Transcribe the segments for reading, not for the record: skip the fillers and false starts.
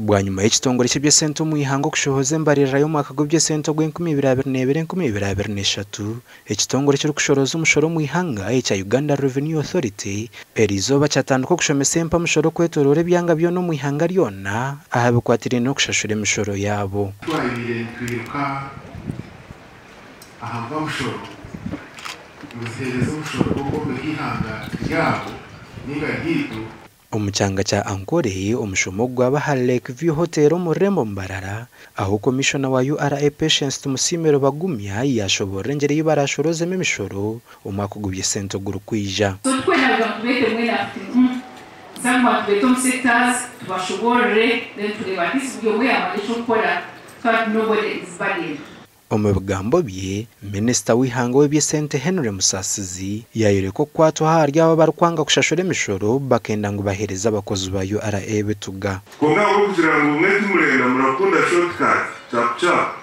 bwa nyuma y'ekitongole ky'ebyesente omu ihanga okushohoza Mbarara y'omwaka gw'ebyesente ogw'2022-2023 ekitongole kirikushoroza omushoro omu ihanga ekya Uganda Revenue Authority erizooba kyatandika okushomesa empa omushoro kwetoroora ebyanga byona omu ihanga ryona aha bikwatiraine n'okushashura emishoro yaabo. Twayire twiruka aha bw'omushoro nguhereza omushoro gw'okwomeka ihanga ryabo ninga ryitu. Omu kyanga kya Ankore omushomo gwaba ha Lake View Hotel omu Rembo Mbarara aho komishona wa URA Patience Tumusimiro Bagumya yashoborera engeri barashorozemu emishoro omwaka gw'ebyesente ogurikwija. Tukwenaga kubete mwena zangwa tubeto mu sectors tubashoborere then tureba this byo mwe amalisho gukora but nobody is burdened. Omu bigambo bye minisita w'ihanga w'ebyesente Henry Musasizi yayire ko kwatwa hari aba barikwanga kushashura emishoro bakenda ngo bahereza abakozi ba URA bituga. Konga kugira ngo mwe tumurenda murakunda shortcut chap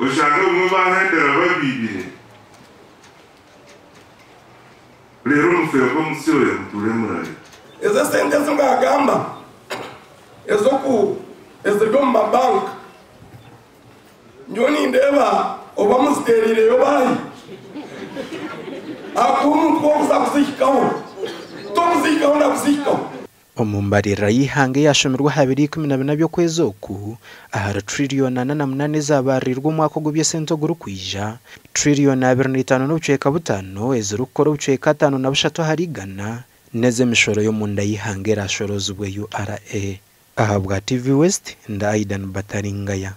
ushaka umwe bahendera babibire rero mufeko musiro yamuture murayi eza sente z'ingagamba ezirwo mu mabanki njoni ndeba oba musiterire yo bayi akumuntu ko kuzakuzikaho na kuzikaho. Omu Mbarara y'ihanga yashomerwa 2012 by'okwezi oku ahari trillion 8 zabarirwa omwaka gw'ebyesente ogurikwija trillion 2.5 ezirukora obucweka 5 hari igana n'ez'emishoro y'omunda y'ihanga erashorozibwa URA. Aha bwa TV West nda Aidan Bataringaya.